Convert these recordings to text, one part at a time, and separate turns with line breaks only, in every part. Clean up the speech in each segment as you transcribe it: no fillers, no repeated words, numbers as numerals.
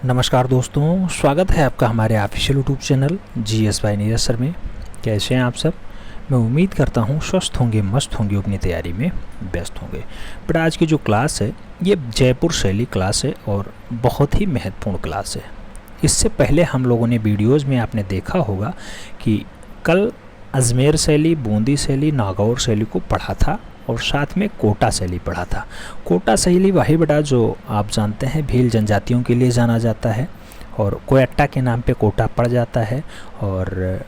नमस्कार दोस्तों, स्वागत है आपका हमारे official YouTube channel GS by Neeraj sir में। कैसे हैं आप सब? मैं उम्मीद करता हूं स्वस्थ होंगे, मस्त होंगे, अपनी तैयारी में व्यस्त होंगे। बट आज की जो क्लास है ये जयपुर शैली क्लास है और बहुत ही महत्वपूर्ण क्लास है। इससे पहले हम लोगों ने वीडियोज़ में आपने देखा होगा कि कल अजमेर शैली, बूंदी शैली, नागौर शैली को पढ़ा था और साथ में कोटा शैली पढ़ा था। कोटा शैली वही बेटा जो आप जानते हैं भील जनजातियों के लिए जाना जाता है और कोयट्टा के नाम पे कोटा पड़ जाता है। और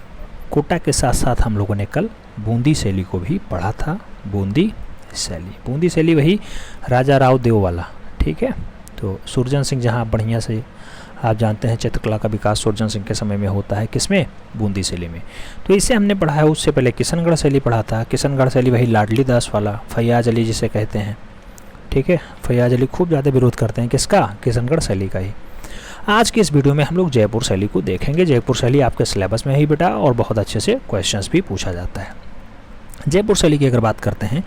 कोटा के साथ साथ हम लोगों ने कल बूंदी शैली को भी पढ़ा था। बूंदी शैली वही राजा राव देव वाला, ठीक है। तो सुरजन सिंह जहाँ बढ़िया से आप जानते हैं चित्रकला का विकास सुरजन सिंह के समय में होता है, किसमें? बूंदी शैली में। तो इसे हमने पढ़ा है। उससे पहले किशनगढ़ शैली पढ़ा था। किशनगढ़ शैली वही लाडली दास वाला, फैयाज अली जिसे कहते हैं, ठीक है। फैयाज अली खूब ज़्यादा विरोध करते हैं किसका? किशनगढ़ शैली का ही। आज के इस वीडियो में हम लोग जयपुर शैली को देखेंगे। जयपुर शैली आपके सिलेबस में ही बेटा और बहुत अच्छे से क्वेश्चंस भी पूछा जाता है। जयपुर शैली की अगर बात करते हैं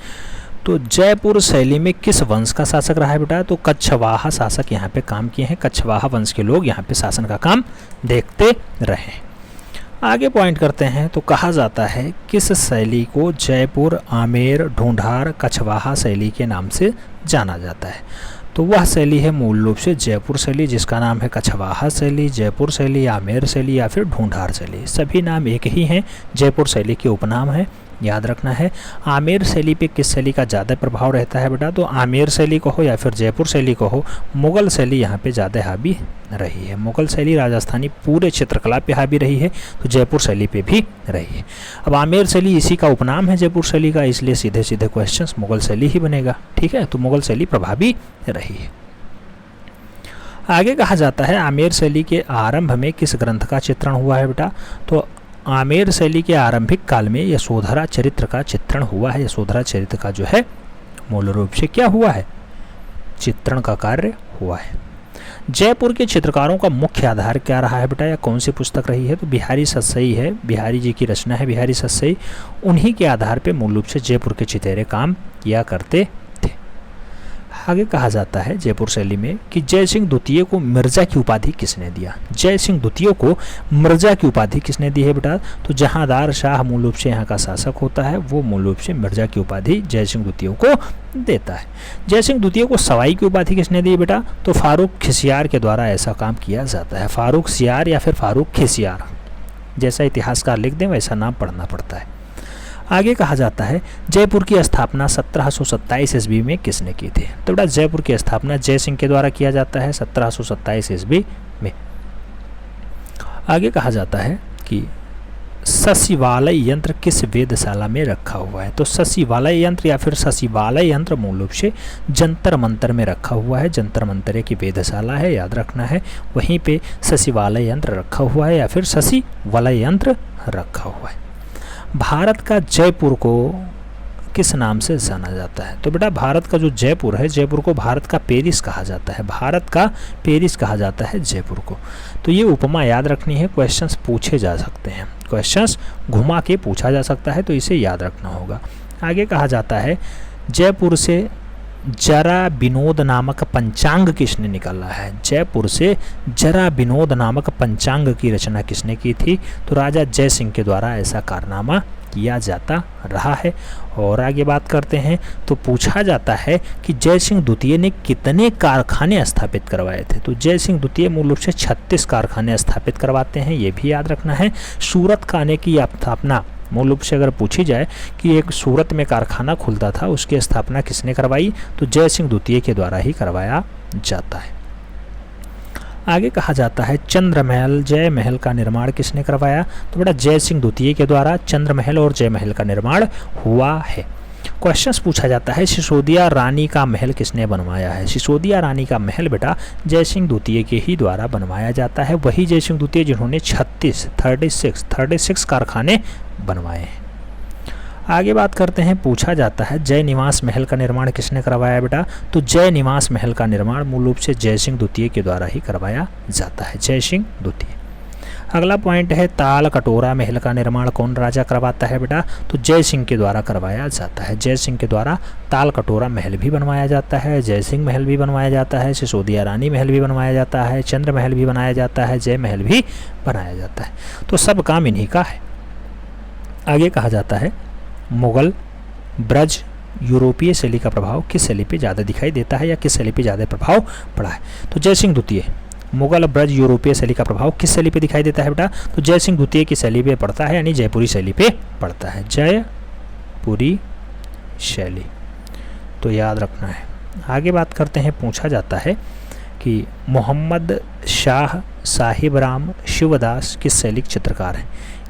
तो जयपुर शैली में किस वंश का शासक रहा है बेटा? तो कच्छवाहा शासक यहाँ पे काम किए हैं। कच्छवाहा वंश के लोग यहाँ पे शासन का काम देखते रहे। आगे पॉइंट करते हैं तो कहा जाता है किस शैली को जयपुर, आमेर, ढूंढार, कच्छवाहा शैली के नाम से जाना जाता है? तो वह शैली है मूल रूप से जयपुर शैली, जिसका नाम है कच्छवाहा शैली, जयपुर शैली, आमेर शैली या फिर ढूंढार शैली। सभी नाम एक ही हैं, जयपुर शैली के उपनाम है, याद रखना है। आमेर शैली पे किस शैली का ज़्यादा प्रभाव रहता है बेटा? तो आमेर शैली को हो या फिर जयपुर शैली को हो, मुग़ल शैली यहाँ पे ज़्यादा हावी रही है। मुग़ल शैली राजस्थानी पूरे चित्रकला पे हावी रही है, तो जयपुर शैली पे भी रही है। अब आमेर शैली इसी का उपनाम है जयपुर शैली का, इसलिए सीधे सीधे क्वेश्चन मुग़ल शैली ही बनेगा, ठीक है। तो मुग़ल शैली प्रभावी रही है। आगे कहा जाता है आमेर शैली के आरंभ में किस ग्रंथ का चित्रण हुआ है बेटा? तो आमेर शैली के आरंभिक काल में यशोधरा चरित्र का चित्रण हुआ है। यशोधरा चरित्र का जो है मूल रूप से क्या हुआ है? चित्रण का कार्य हुआ है। जयपुर के चित्रकारों का मुख्य आधार क्या रहा है बेटा, या कौन सी पुस्तक रही है? तो बिहारी सतसई है, बिहारी जी की रचना है बिहारी सतसई। उन्हीं के आधार पर मूल रूप से जयपुर के चितेरे काम किया करते थे। आगे कहा जाता है जयपुर शैली में कि जय सिंह द्वितीय को मिर्जा की उपाधि किसने दिया? जय सिंह द्वितीय को मिर्जा की उपाधि किसने दी है बेटा? तो जहांदार शाह मूल रूप से यहाँ का शासक होता है, वो मूल रूप से मिर्जा की उपाधि जय सिंह द्वितीय को देता है। जय सिंह द्वितीय को सवाई की उपाधि किसने दी बेटा? तो फारूक खिसियार के द्वारा ऐसा काम किया जाता है। फारूक सियार या फिर फारूक खिसियार, जैसा इतिहासकार लिख दें वैसा नाम पढ़ना पड़ता है। आगे कहा जाता है जयपुर की स्थापना 1727 ईस्वी में किसने की थी? तो बेटा जयपुर की स्थापना जय सिंह के द्वारा किया जाता है 1727 ईस्वी में। आगे कहा जाता है कि सचिवालय यंत्र किस वेधशाला में रखा हुआ है? तो सचिवालय यंत्र या फिर सचिवालय यंत्र मूल रूप से जंतर मंतर में रखा हुआ है। जंतर मंतर की वेधशाला है, याद रखना है। वहीं पे सचिवालय यंत्र रखा हुआ है या फिर सचिवालय यंत्र रखा हुआ है। भारत का जयपुर को किस नाम से जाना जाता है? तो बेटा भारत का जो जयपुर है, जयपुर को भारत का पेरिस कहा जाता है। भारत का पेरिस कहा जाता है जयपुर को। तो ये उपमा याद रखनी है, क्वेश्चंस पूछे जा सकते हैं, क्वेश्चंस घुमा के पूछा जा सकता है, तो इसे याद रखना होगा। आगे कहा जाता है जयपुर से जरा विनोद नामक पंचांग किसने निकाला है? जयपुर से जरा विनोद नामक पंचांग की रचना किसने की थी? तो राजा जय सिंह के द्वारा ऐसा कारनामा किया जाता रहा है। और आगे बात करते हैं तो पूछा जाता है कि जय सिंह द्वितीय ने कितने कारखाने स्थापित करवाए थे? तो जय सिंह द्वितीय मूल रूप से 36 कारखाने स्थापित करवाते हैं, ये भी याद रखना है। सूरत खाने की स्थापना मूल रूप से अगर पूछी जाए कि एक सूरत में कारखाना खुलता था, उसकी स्थापना किसने करवाई? तो जय सिंह द्वितीय के द्वारा ही करवाया जाता है। आगे कहा जाता है चंद्र महल, जय महल का निर्माण किसने करवाया? तो बेटा जय सिंह द्वितीय के द्वारा चंद्र महल और जय महल का निर्माण हुआ है। क्वेश्चंस पूछा जाता है सिसोदिया रानी का महल किसने बनवाया है? सिसोदिया रानी का महल बेटा जय सिंह द्वितीय के ही द्वारा बनवाया जाता है। वही जय सिंह द्वितीय जिन्होंने 36 कारखाने बनवाए हैं। आगे बात करते हैं, पूछा जाता है जय निवास महल का निर्माण किसने करवाया बेटा? तो जय निवास महल का निर्माण मूल रूप से जय सिंह द्वितीय के द्वारा ही करवाया जाता है। जय सिंह द्वितीय। अगला पॉइंट है ताल कटोरा महल का निर्माण कौन राजा करवाता है बेटा, तो जय सिंह के द्वारा करवाया जाता है। जय सिंह के द्वारा ताल कटोरा महल भी बनवाया जाता है, जय सिंह महल भी बनवाया जाता है, सिसोदिया रानी महल भी बनवाया जाता है, चंद्र महल भी बनाया जाता है, जय महल भी बनाया जाता है। तो सब काम इन्हीं का है। आगे कहा जाता है मुगल, ब्रज, यूरोपीय शैली का प्रभाव किस शैली पे ज़्यादा दिखाई देता है या किस शैली पे ज़्यादा प्रभाव पड़ा है। तो जय सिंह द्वितीय, मुगल, ब्रज, यूरोपीय शैली का प्रभाव किस शैली पे दिखाई देता है बेटा, तो जय सिंह द्वितीय की शैली पे पड़ता है, यानी जयपुरी शैली पे पड़ता है, जयपुरी शैली। तो याद रखना है। आगे बात करते हैं, पूछा जाता है कि मोहम्मद शाह साहिब राम शिवदास किस शैली के चित्रकार हैं।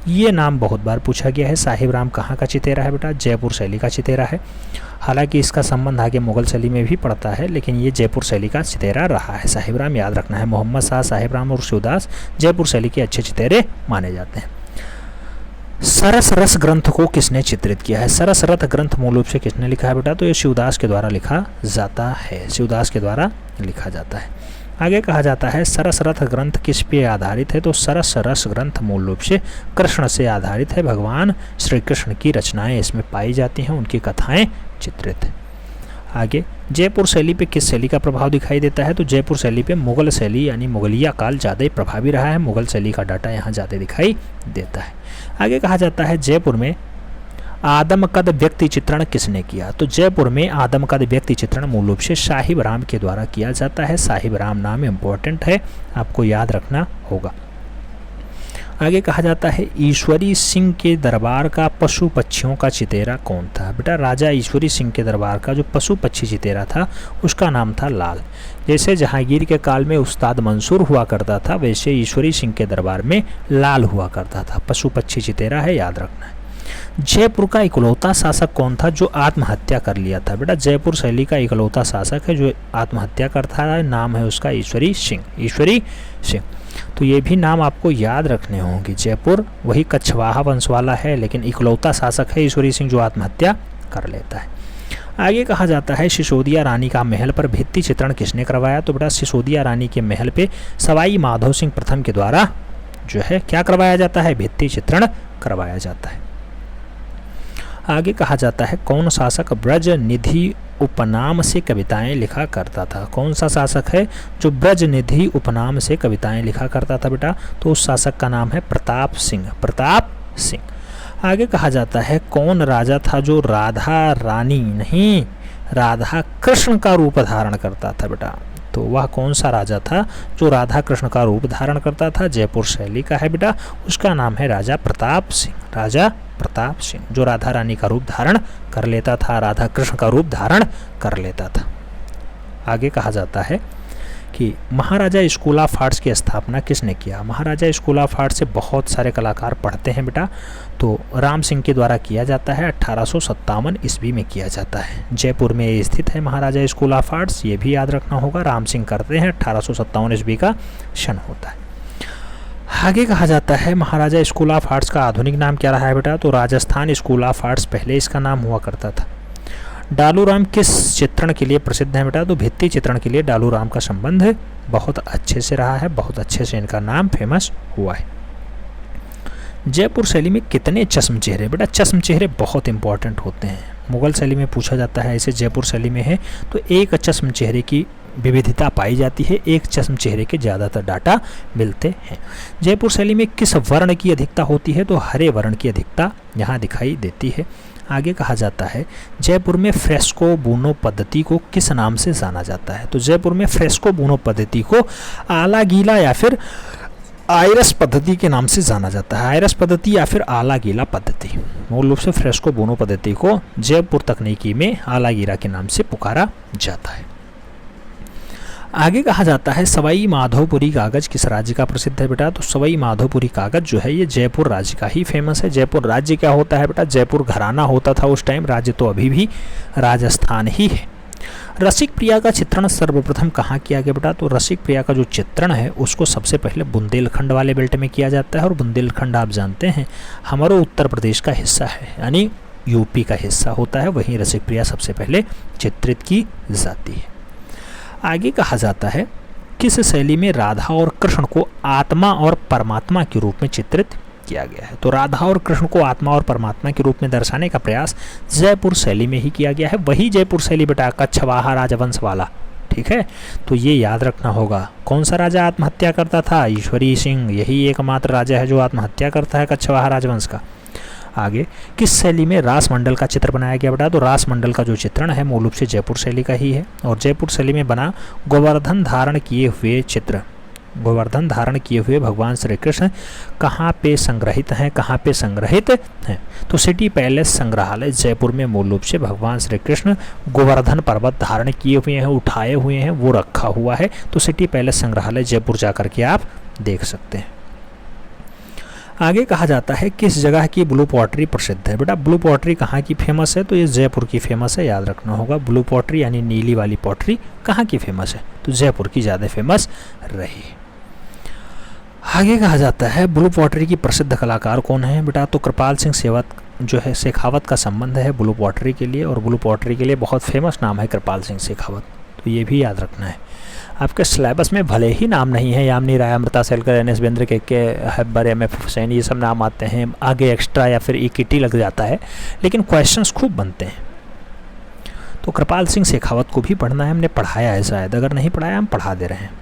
ये नाम बहुत बार पूछा गया है। साहिब राम कहाँ का चितेरा है बेटा, जयपुर शैली का चितेरा है। हालांकि इसका संबंध आगे मुगल शैली में भी पड़ता है, लेकिन ये जयपुर शैली का चितेरा रहा है। साहिब राम याद रखना है। मोहम्मद शाह साहिब राम और शिवदास जयपुर शैली के अच्छे चितेरे माने जाते हैं। सरस रस ग्रंथ को किसने चित्रित किया है। सरस रथ ग्रंथ मूल रूप से किसने लिखा है बेटा, तो ये शिवदास के द्वारा लिखा जाता है, शिवदास के द्वारा लिखा जाता है। आगे कहा जाता है सरस रथ ग्रंथ किस पे आधारित है, तो सरस रस ग्रंथ मूल रूप से कृष्ण से आधारित है। भगवान श्री कृष्ण की रचनाएं इसमें पाई जाती हैं, उनकी कथाएं चित्रित है। आगे जयपुर शैली पे किस शैली का प्रभाव दिखाई देता है, तो जयपुर शैली पे मुगल शैली यानी मुगलिया काल ज़्यादा प्रभावी रहा है। मुगल शैली का डाटा यहाँ ज़्यादा दिखाई देता है। आगे कहा जाता है जयपुर में आदमकद व्यक्ति चित्रण किसने किया, तो जयपुर में आदमकद व्यक्ति चित्रण मूल रूप से साहिब राम के द्वारा किया जाता है। साहिब राम नाम इम्पोर्टेंट है, आपको याद रखना होगा। आगे कहा जाता है ईश्वरी सिंह के दरबार का पशु पक्षियों का चितेरा कौन था। बेटा राजा ईश्वरी सिंह के दरबार का जो पशु पक्षी चितेरा था उसका नाम था लाल। जैसे जहांगीर के काल में उस्ताद मंसूर हुआ करता था, वैसे ईश्वरी सिंह के दरबार में लाल हुआ करता था। पशु पक्षी चितेरा है, याद रखना है। जयपुर का इकलौता शासक कौन था जो आत्महत्या कर लिया था। बेटा जयपुर शैली का इकलौता शासक है जो आत्महत्या करता है, नाम है उसका ईश्वरी सिंह। ईश्वरी सिंह, तो ये भी नाम आपको याद रखने होंगे। जयपुर वही कछवाहा वंश वाला है, लेकिन इकलौता शासक है ईश्वरी सिंह जो आत्महत्या कर लेता है। आगे कहा जाता है सिसोदिया रानी का महल पर भित्ति चित्रण किसने करवाया, तो बेटा सिसोदिया रानी के महल पे सवाई माधव सिंह प्रथम के द्वारा जो है क्या करवाया जाता है, भित्ति चित्रण करवाया जाता है। आगे कहा जाता है कौन शासक ब्रज निधि उपनाम से कविताएं लिखा करता था। कौन सा शासक है जो ब्रज निधि उपनाम से कविताएं लिखा करता था बेटा, तो उस शासक का नाम है प्रताप सिंह। प्रताप सिंह। आगे कहा जाता है कौन राजा था जो राधा रानी नहीं राधा कृष्ण का रूप धारण करता था बेटा, तो वह कौन सा राजा था जो राधा कृष्ण का रूप धारण करता था। जयपुर शैली का है बेटा, उसका नाम है राजा प्रताप सिंह। राजा प्रताप सिंह जो राधा रानी का रूप धारण कर लेता था, राधा कृष्ण का रूप धारण कर लेता था। आगे कहा जाता है कि महाराजा स्कूल ऑफ आर्ट्स की स्थापना किसने किया। महाराजा स्कूल ऑफ आर्ट्स से बहुत सारे कलाकार पढ़ते हैं बेटा, तो राम सिंह के द्वारा किया जाता है। 1857 ईस्वी में किया जाता है। जयपुर में ये स्थित है महाराजा स्कूल ऑफ आर्ट्स, ये भी याद रखना होगा। राम सिंह करते हैं, 1857 ईस्वी का सन होता है। आगे कहा जाता है महाराजा स्कूल ऑफ आर्ट्स का आधुनिक नाम क्या रहा है बेटा, तो राजस्थान स्कूल ऑफ आर्ट्स पहले इसका नाम हुआ करता था। डालू राम किस चित्रण के लिए प्रसिद्ध है बेटा, तो भित्ति चित्रण के लिए डालू राम का संबंध बहुत अच्छे से रहा है, बहुत अच्छे से इनका नाम फेमस हुआ है। जयपुर शैली में कितने चश्म चेहरे बेटा, चश्म चेहरे बहुत इंपॉर्टेंट होते हैं। मुगल शैली में पूछा जाता है, ऐसे जयपुर शैली में है तो एक चश्म चेहरे की विविधता पाई जाती है, एक चश्म चेहरे के ज़्यादातर डाटा मिलते हैं। जयपुर शैली में किस वर्ण की अधिकता होती है, तो हरे वर्ण की अधिकता यहाँ दिखाई देती है। आगे कहा जाता है जयपुर में फ्रेस्को बुनो पद्धति को किस नाम से जाना जाता है, तो जयपुर में फ्रेस्को बुनो पद्धति को आला गीला या फिर आयरस पद्धति के नाम से जाना जाता है। आयरस पद्धति या फिर आला गीला पद्धति। मूल रूप से फ्रेस्को बुनो पद्धति को जयपुर तकनीकी में आला गीला के नाम से पुकारा जाता है। आगे कहा जाता है सवाई माधोपुरी कागज किस राज्य का प्रसिद्ध है बेटा, तो सवाई माधोपुरी कागज जो है ये जयपुर राज्य का ही फेमस है। जयपुर राज्य क्या होता है बेटा, जयपुर घराना होता था उस टाइम, राज्य तो अभी भी राजस्थान ही है। रसिक प्रिया का चित्रण सर्वप्रथम कहाँ किया गया बेटा, तो रसिक प्रिया का जो चित्रण है उसको सबसे पहले बुंदेलखंड वाले बेल्ट में किया जाता है, और बुंदेलखंड आप जानते हैं हमारा उत्तर प्रदेश का हिस्सा है, यानी यूपी का हिस्सा होता है, वहीं रसिक प्रिया सबसे पहले चित्रित की जाती है। आगे कहा जाता है किस शैली में राधा और कृष्ण को आत्मा और परमात्मा के रूप में चित्रित किया गया है? तो राधा और कृष्ण को आत्मा और परमात्मा के रूप में दर्शाने का प्रयास जयपुर शैली में ही किया गया है। वही जयपुर शैली बेटा कच्छवाहा राजवंश वाला, ठीक है। तो ये याद रखना होगा। कौन सा राजा आत्महत्या करता था? ईश्वरी सिंह, यही एकमात्र राजा है जो आत्महत्या करता है कच्छवाहा राजवंश का। आगे, किस शैली में रास मंडल का चित्र बनाया गया बेटा? तो रास मंडल का जो चित्रण है मूल रूप से जयपुर शैली का ही है। और जयपुर शैली में बना गोवर्धन धारण किए हुए चित्र, गोवर्धन धारण किए हुए भगवान श्री कृष्ण कहाँ पे संग्रहित हैं? कहाँ पे संग्रहित हैं? तो सिटी पैलेस संग्रहालय जयपुर में मूल रूप से भगवान श्री कृष्ण गोवर्धन पर्वत धारण किए हुए हैं, उठाए हुए हैं, वो रखा हुआ है। तो सिटी पैलेस संग्रहालय जयपुर जाकर के आप देख सकते हैं। आगे कहा जाता है किस जगह की ब्लू पॉटरी प्रसिद्ध है? बेटा ब्लू पॉटरी कहाँ की फेमस है? तो ये जयपुर की फेमस है, याद रखना होगा। ब्लू पॉटरी यानी नीली वाली पॉटरी कहाँ की फेमस है? तो जयपुर की ज़्यादा फेमस रही। आगे कहा जाता है ब्लू पॉटरी की प्रसिद्ध कलाकार कौन है? बेटा तो कृपाल सिंह शेखावत का संबंध है ब्लू पॉटरी के लिए, और ब्लू पॉटरी के लिए बहुत फेमस नाम है कृपाल सिंह शेखावत। तो ये भी याद रखना है। आपके सिलेबस में भले ही नाम नहीं है, यामिनी राय, अमृता सेलकर, एन एस बेंद्रे, के हैब्बर, एम एफ हुसैन, ये सब नाम आते हैं, आगे एक्स्ट्रा या फिर इक्विटी लग जाता है, लेकिन क्वेश्चंस खूब बनते हैं। तो कृपाल सिंह शेखावत को भी पढ़ना है, हमने पढ़ाया है शायद, अगर नहीं पढ़ाया हम पढ़ा दे रहे हैं।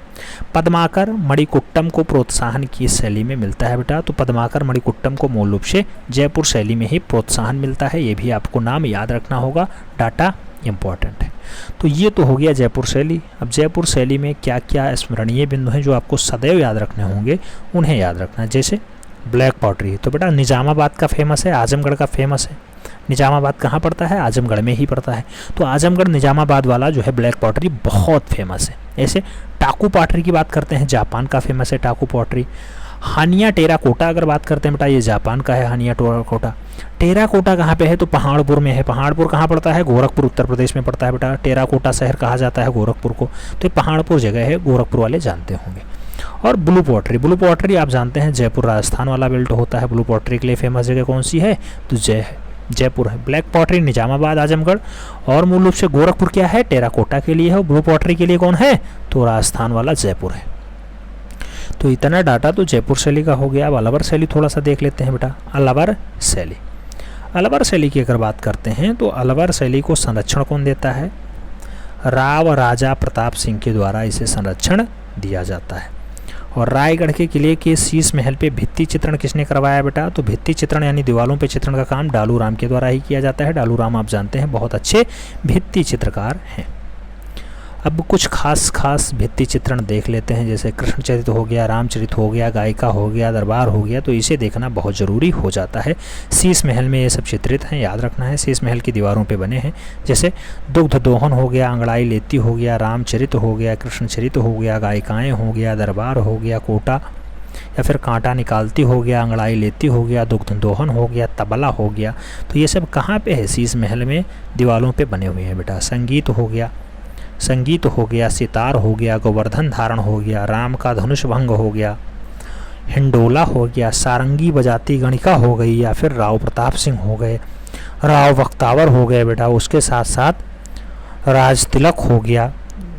पद्माकर मणिकुट्टम को प्रोत्साहन किस शैली में मिलता है बेटा? तो पद्माकर मणिकुट्टम को मूल रूप से जयपुर शैली में ही प्रोत्साहन मिलता है। ये भी आपको नाम याद रखना होगा, डाटा इंपॉर्टेंट है। तो ये तो हो गया जयपुर शैली। अब जयपुर शैली में क्या क्या स्मरणीय बिंदु हैं जो आपको सदैव याद रखने होंगे, उन्हें याद रखना है। जैसे ब्लैक पॉटरी, तो बेटा निजामाबाद का फेमस है, आजमगढ़ का फेमस है। निजामाबाद कहाँ पड़ता है? आजमगढ़ में ही पड़ता है। तो आजमगढ़ निजामाबाद वाला जो है ब्लैक पॉटरी बहुत फेमस है। ऐसे टाकू पॉटरी की बात करते हैं, जापान का फेमस है टाकू पॉटरी। हानिया टेराकोटा अगर बात करते हैं बेटा, ये जापान का है हानिया टेराकोटा। टेराकोटा कहाँ पे है? तो पहाड़पुर में है। पहाड़पुर कहाँ पड़ता है? गोरखपुर उत्तर प्रदेश में पड़ता है बेटा। टेराकोटा शहर कहा जाता है गोरखपुर को, तो ये पहाड़पुर जगह है, गोरखपुर वाले जानते होंगे। और ब्लू पॉटरी आप जानते हैं जयपुर राजस्थान वाला बेल्ट होता है। ब्लू पॉटरी के लिए फेमस जगह कौन सी है? तो जयपुर है। ब्लैक पॉटरी निजामाबाद, आजमगढ़, और मूल रूप से गोरखपुर क्या है? टेराकोटा के लिए है। और ब्लू पॉटरी के लिए कौन है? तो राजस्थान वाला जयपुर है। तो इतना डाटा तो जयपुर शैली का हो गया। अब अलवर शैली थोड़ा सा देख लेते हैं बेटा। अलवर शैली की अगर बात करते हैं तो अलवर शैली को संरक्षण कौन देता है? राव राजा प्रताप सिंह के द्वारा इसे संरक्षण दिया जाता है। और रायगढ़ के किले के शीश महल पे भित्ति चित्रण किसने करवाया बेटा? तो भित्ति चित्रण यानी दीवालों पे चित्रण का काम डालू राम के द्वारा ही किया जाता है। डालू राम आप जानते हैं बहुत अच्छे भित्ति चित्रकार हैं। अब कुछ खास भित्ति चित्रण देख लेते हैं, जैसे कृष्णचरित हो गया, रामचरित हो गया, गायिका हो गया, दरबार हो गया, तो इसे देखना बहुत ज़रूरी हो जाता है। शीश महल में ये सब चित्रित हैं, याद रखना है। शीश महल की दीवारों पे बने हैं, जैसे दुग्ध दोहन हो गया, अंगड़ाई लेती हो गया, रामचरित हो गया, कृष्णचरित हो गया, गायिकाएँ हो गया, दरबार हो गया, कोटा या फिर कांटा निकालती हो गया, अंगड़ाई लेती हो गया, दुग्ध दोहन हो गया, तबला हो गया। तो ये सब कहाँ पे है? शीश महल में दीवारों पे बने हुए हैं बेटा। संगीत हो गया, सितार हो गया, गोवर्धन धारण हो गया, राम का धनुष भंग हो गया, हिंडोला हो गया, सारंगी बजाती गणिका हो गई, या फिर राव प्रताप सिंह हो गए, राव बख्तावर हो गए बेटा। उसके साथ साथ राज तिलक हो गया,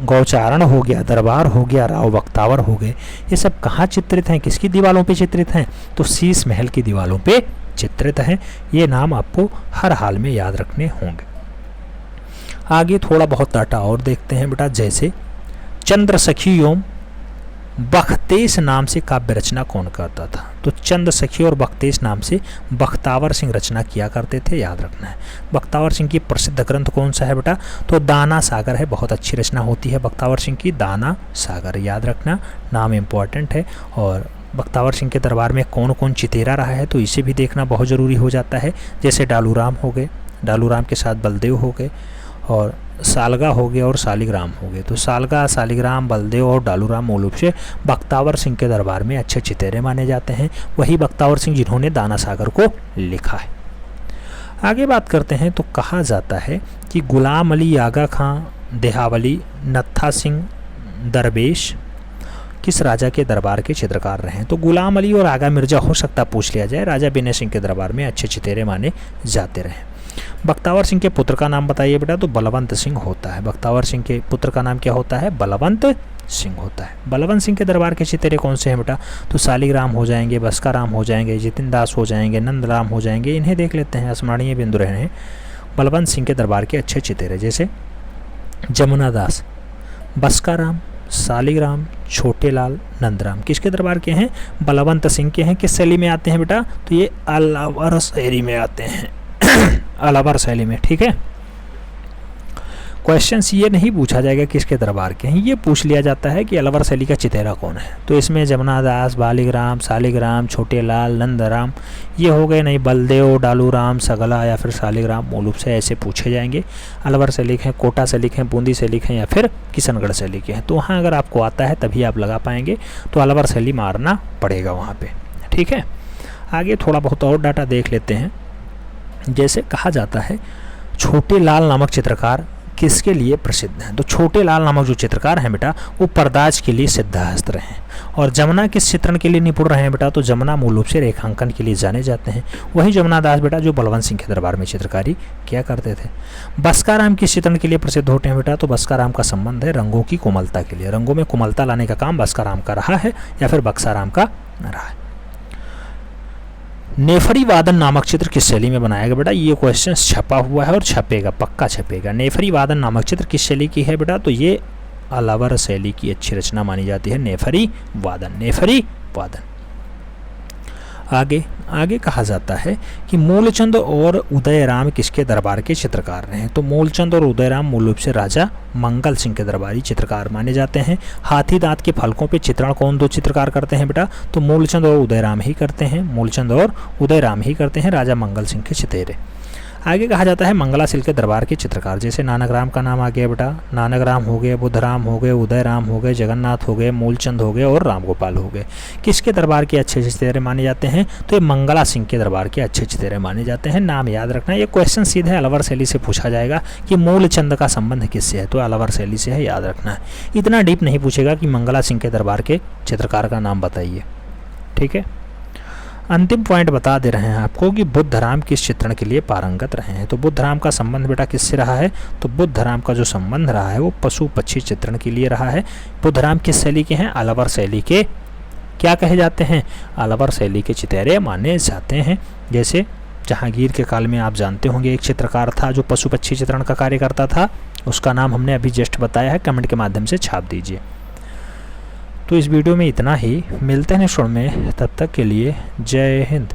गौचारण हो गया, दरबार हो गया, राव बख्तावर हो गए। ये सब कहाँ चित्रित हैं? किसकी दीवारों पे चित्रित हैं? तो शीश महल की दीवारों पे चित्रित हैं। ये नाम आपको हर हाल में याद रखने होंगे। आगे थोड़ा बहुत डाटा और देखते हैं बेटा, जैसे चंद्र सखी एवं बख्तेश नाम से काव्य रचना कौन करता था? तो चंद्र सखी और बख्तेश नाम से बख्तावर सिंह रचना किया करते थे, याद रखना है। बख्तावर सिंह की प्रसिद्ध ग्रंथ कौन सा है बेटा? तो दाना सागर है, बहुत अच्छी रचना होती है बख्तावर सिंह की, दाना सागर, याद रखना, नाम इम्पॉर्टेंट है। और बख्तावर सिंह के दरबार में कौन कौन चितेरा रहा है, तो इसे भी देखना बहुत ज़रूरी हो जाता है। जैसे डालू राम हो गए, डालू राम के साथ बलदेव हो गए, और सालगा हो गया और शालिग्राम हो गए। तो सालगा, शालिग्राम, बलदेव और डालूराम मूल रूप से बख्तावर सिंह के दरबार में अच्छे चितेरे माने जाते हैं। वही बख्तावर सिंह जिन्होंने दाना सागर को लिखा है। आगे बात करते हैं तो कहा जाता है कि गुलाम अली, आगा खां, देहावली, नत्था सिंह, दरवेश किस राजा के दरबार के चित्रकार रहे हैं? तो गुलाम अली और आगा मिर्जा हो सकता पूछ लिया जाए, राजा बिनय सिंह के दरबार में अच्छे चितेरे माने जाते रहे। बख्तावर सिंह के पुत्र का नाम बताइए बेटा, तो बलवंत सिंह होता है। बख्तावर सिंह के पुत्र का नाम क्या होता है? बलवंत सिंह होता है। बलवंत सिंह के दरबार के चितेरे कौन से हैं बेटा? तो शालिग्राम हो जाएंगे, बस्काराम हो जाएंगे, जितिन दास हो जाएंगे, नंदराम हो जाएंगे। इन्हें देख लेते हैं। स्मरणीय बिंदु रहे हैं बलवंत सिंह के दरबार के अच्छे चितेरे, जैसे जमुना दास, बस्काराम, शालिग्राम, छोटे लाल, नंदराम किसके दरबार के हैं? बलवंत सिंह के हैं। किस शैली में आते हैं बेटा? तो ये अलवर शैली में आते हैं अलवर शैली में। ठीक है, क्वेश्चन ये नहीं पूछा जाएगा किसके दरबार के हैं, ये पूछ लिया जाता है कि अलवर शैली का चितेरा कौन है। तो इसमें जमुना दास, बालीग्राम, शालिग्राम, छोटे लाल, नंदराम ये हो गए। नहीं, बलदेव, डालूराम, सगला या फिर शालिग्राम मूल रूप से ऐसे पूछे जाएंगे। अलवर से लिखें, कोटा से लिखें, बूंदी से लिखें या फिर किशनगढ़ से लिखें। तो वहाँ अगर आपको आता है तभी आप लगा पाएंगे, तो अलवर शैली मारना पड़ेगा वहाँ पे। ठीक है, आगे थोड़ा बहुत और डाटा देख लेते हैं। जैसे कहा जाता है छोटे लाल नामक चित्रकार किसके लिए प्रसिद्ध हैं? तो छोटे लाल नामक जो चित्रकार हैं बेटा, वो परदाज के लिए सिद्धहस्त रहे हैं। और जमुना किस चित्रण के लिए निपुण रहे हैं बेटा? तो जमुना मूल रूप से रेखांकन के लिए जाने जाते हैं। वही जमुना दास बेटा जो बलवंत सिंह के दरबार में चित्रकारी किया करते थे। बस्काराम किस चित्रण के लिए प्रसिद्ध होते हैं बेटा? तो बस्काराम का संबंध है रंगों की कोमलता के लिए। रंगों में कोमलता लाने का काम बस्काराम का रहा है या फिर बक्साराम का रहा है। नेफरी वादन नामक चित्र किस शैली में बनाया गया बेटा? ये क्वेश्चन छपा हुआ है और छपेगा, पक्का छपेगा। नेफरी वादन नामक चित्र किस शैली की है बेटा? तो ये अलवर शैली की अच्छी रचना मानी जाती है, नेफरी वादन। नेफरी वादन। आगे कहा जाता है कि मूलचंद और उदयराम किसके दरबार के चित्रकार रहे हैं? तो मूलचंद और उदयराम मूल रूप से राजा मंगल सिंह के दरबारी चित्रकार माने जाते हैं। हाथी दांत के फलकों पे चित्रण कौन दो चित्रकार करते हैं बेटा? तो मूलचंद और उदयराम ही करते हैं। मूलचंद और उदयराम ही करते हैं राजा मंगल सिंह के चितेरे। आगे कहा जाता है मंगलाशिल के दरबार के चित्रकार, जैसे नानकराम का नाम आ गया बेटा, नानकराम हो गए, बुद्धराम हो गए, उदयराम हो गए, जगन्नाथ हो गए, मूलचंद हो गए और राम गोपाल हो गए। किसके दरबार के अच्छे चितेरे माने जाते हैं? तो ये मंगला सिंह के दरबार के अच्छे चितेरे माने जाते हैं। नाम याद रखना, ये क्वेश्चन सीधे अलवर शैली से पूछा जाएगा कि मूलचंद का संबंध किससे है? तो अलवर शैली से है, याद रखना है। इतना डीप नहीं पूछेगा कि मंगला सिंह के दरबार के चित्रकार का नाम बताइए। ठीक है, अंतिम पॉइंट बता दे रहे हैं आपको कि बुद्धराम किस चित्रण के लिए पारंगत रहे हैं। तो बुद्धराम का संबंध बेटा किससे रहा है? तो बुद्धराम का जो संबंध रहा है वो पशु पक्षी चित्रण के लिए रहा है। बुद्धराम किस शैली के हैं? अलवर शैली के क्या कहे जाते हैं? अलवर शैली के चितेरे माने जाते हैं। जैसे जहांगीर के काल में आप जानते होंगे एक चित्रकार था जो पशु पक्षी चित्रण का कार्य करता था, उसका नाम हमने अभी जस्ट बताया है, कमेंट के माध्यम से छाप दीजिए। तो इस वीडियो में इतना ही, मिलते हैं नेक्स्ट में, तब तक के लिए जय हिंद।